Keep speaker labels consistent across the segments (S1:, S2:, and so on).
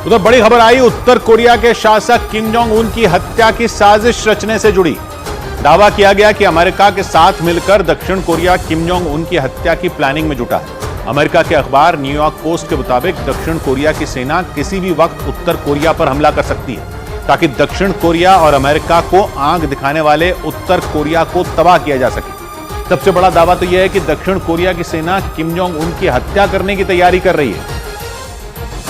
S1: उधर बड़ी खबर आई उत्तर कोरिया के शासक किम जोंग उन की हत्या की साजिश रचने से जुड़ी। दावा किया गया कि अमेरिका के साथ मिलकर दक्षिण कोरिया किम जोंग उन की हत्या की प्लानिंग में जुटा है। अमेरिका के अखबार न्यूयॉर्क पोस्ट के मुताबिक दक्षिण कोरिया की सेना किसी भी वक्त उत्तर कोरिया पर हमला कर सकती है ताकि दक्षिण कोरिया और अमेरिका को आंख दिखाने वाले उत्तर कोरिया को तबाह किया जा सके। सबसे बड़ा दावा तो यह है कि दक्षिण कोरिया की सेना किम जोंग उन की हत्या करने की तैयारी कर रही है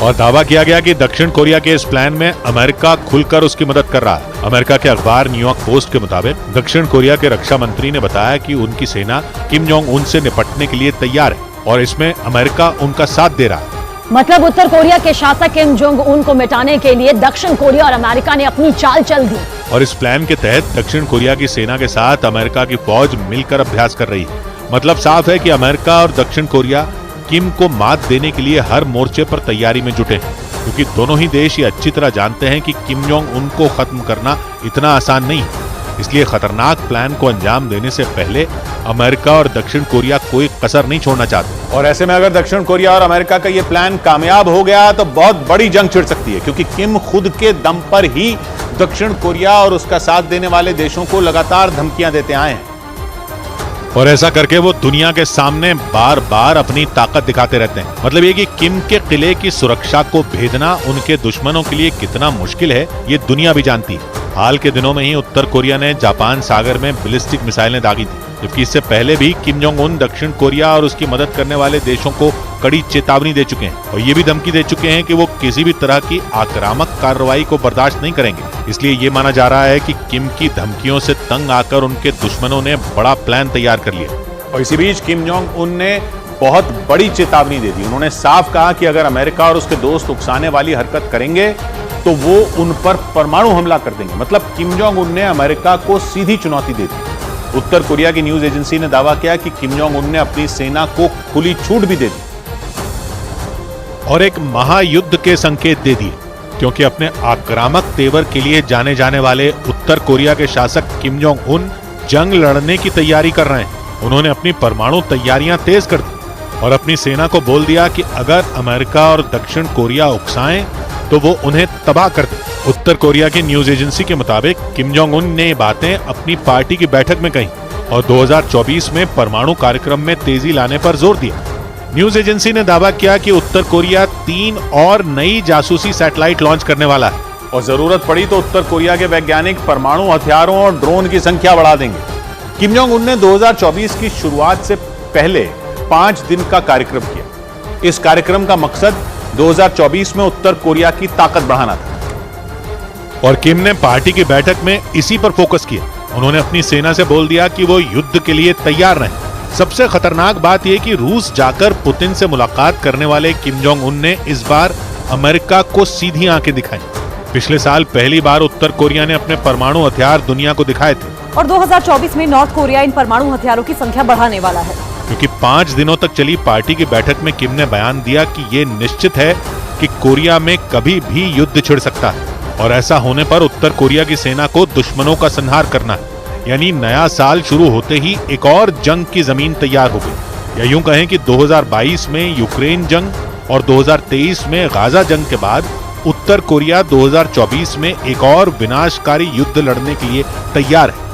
S1: और दावा किया गया कि दक्षिण कोरिया के इस प्लान में अमेरिका खुलकर उसकी मदद कर रहा है। अमेरिका के अखबार न्यूयॉर्क पोस्ट के मुताबिक दक्षिण कोरिया के रक्षा मंत्री ने बताया कि उनकी सेना किम जोंग उन से निपटने के लिए तैयार है और इसमें अमेरिका उनका साथ दे रहा है।
S2: मतलब उत्तर कोरिया के शासक किम जोंग उन को मिटाने के लिए दक्षिण कोरिया और अमेरिका ने अपनी चाल चल दी
S1: और इस प्लान के तहत दक्षिण कोरिया की सेना के साथ अमेरिका की फौज मिलकर अभ्यास कर रही है। मतलब साफ है कि अमेरिका और दक्षिण कोरिया किम को मात देने के लिए हर मोर्चे पर तैयारी में जुटे हैं, क्योंकि दोनों ही देश ये अच्छी तरह जानते हैं कि किम जोंग उनको खत्म करना इतना आसान नहीं है। इसलिए खतरनाक प्लान को अंजाम देने से पहले अमेरिका और दक्षिण कोरिया कोई कसर नहीं छोड़ना चाहते। और ऐसे में अगर दक्षिण कोरिया और अमेरिका का ये प्लान कामयाब हो गया तो बहुत बड़ी जंग छिड़ सकती है, क्योंकि किम खुद के दम पर ही दक्षिण कोरिया और उसका साथ देने वाले देशों को लगातार धमकियां देते आए हैं और ऐसा करके वो दुनिया के सामने बार बार अपनी ताकत दिखाते रहते हैं। मतलब ये कि किम के किले की सुरक्षा को भेदना उनके दुश्मनों के लिए कितना मुश्किल है ये दुनिया भी जानती है। हाल के दिनों में ही उत्तर कोरिया ने जापान सागर में बैलिस्टिक मिसाइलें दागी थी, जबकि इससे पहले भी किम जोंग उन दक्षिण कोरिया और उसकी मदद करने वाले देशों को कड़ी चेतावनी दे चुके हैं और ये भी धमकी दे चुके हैं कि वो किसी भी तरह की आक्रामक कार्रवाई को बर्दाश्त नहीं करेंगे। इसलिए ये माना जा रहा है कि किम की धमकियों से तंग आकर उनके दुश्मनों ने बड़ा प्लान तैयार कर लिया और इसी बीच किम जोंग उन ने बहुत बड़ी चेतावनी दे दी। उन्होंने साफ कहा कि अगर अमेरिका और उसके दोस्त उकसाने वाली हरकत करेंगे तो वो उन पर परमाणु हमला कर देंगे। मतलब किम जोंग उन ने अमेरिका को सीधी चुनौती दे दी। उत्तर कोरिया की न्यूज एजेंसी ने दावा किया कि किम जोंग उन ने अपनी सेना को खुली छूट भी दे दी और एक महायुद्ध के संकेत दे दिए, क्योंकि अपने आक्रामक तेवर के लिए जाने जाने वाले उत्तर कोरिया के शासक किम जोंग उन जंग लड़ने की तैयारी कर रहे हैं। उन्होंने अपनी परमाणु तैयारियां तेज कर दी और अपनी सेना को बोल दिया कि अगर अमेरिका और दक्षिण कोरिया उकसाएं तो वो उन्हें तबाह कर दे। उत्तर कोरिया की न्यूज एजेंसी के मुताबिक किम जोंग उन ने बातें अपनी पार्टी की बैठक में कही और 2024 में परमाणु कार्यक्रम में तेजी लाने पर जोर दिया। न्यूज एजेंसी ने दावा किया कि उत्तर कोरिया 3 और नई जासूसी सैटेलाइट लॉन्च करने वाला है और जरूरत पड़ी तो उत्तर कोरिया के वैज्ञानिक परमाणु हथियारों और ड्रोन की संख्या बढ़ा देंगे। किम जोंग उन ने 2024 की शुरुआत से पहले 5 दिन का कार्यक्रम किया। इस कार्यक्रम का मकसद 2024 में उत्तर कोरिया की ताकत बढ़ाना था और किम ने पार्टी की बैठक में इसी पर फोकस किया। उन्होंने अपनी सेना से बोल दिया कि वो युद्ध के लिए तैयार रहें। सबसे खतरनाक बात यह कि रूस जाकर पुतिन से मुलाकात करने वाले किम जोंग उन ने इस बार अमेरिका को सीधी आंखें दिखाई। पिछले साल पहली बार उत्तर कोरिया ने अपने परमाणु हथियार दुनिया को दिखाए थे
S2: और 2024 में नॉर्थ कोरिया इन परमाणु हथियारों की संख्या बढ़ाने वाला है,
S1: क्योंकि 5 दिनों तक चली पार्टी की बैठक में किम ने बयान दिया कि ये निश्चित है कि कोरिया में कभी भी युद्ध छिड़ सकता है और ऐसा होने पर उत्तर कोरिया की सेना को दुश्मनों का संहार करना है। यानी नया साल शुरू होते ही एक और जंग की जमीन तैयार हो गई। या यूं कहें कि 2022 में यूक्रेन जंग और 2023 में गाजा जंग के बाद उत्तर कोरिया 2024 में एक और विनाशकारी युद्ध लड़ने के लिए तैयार है।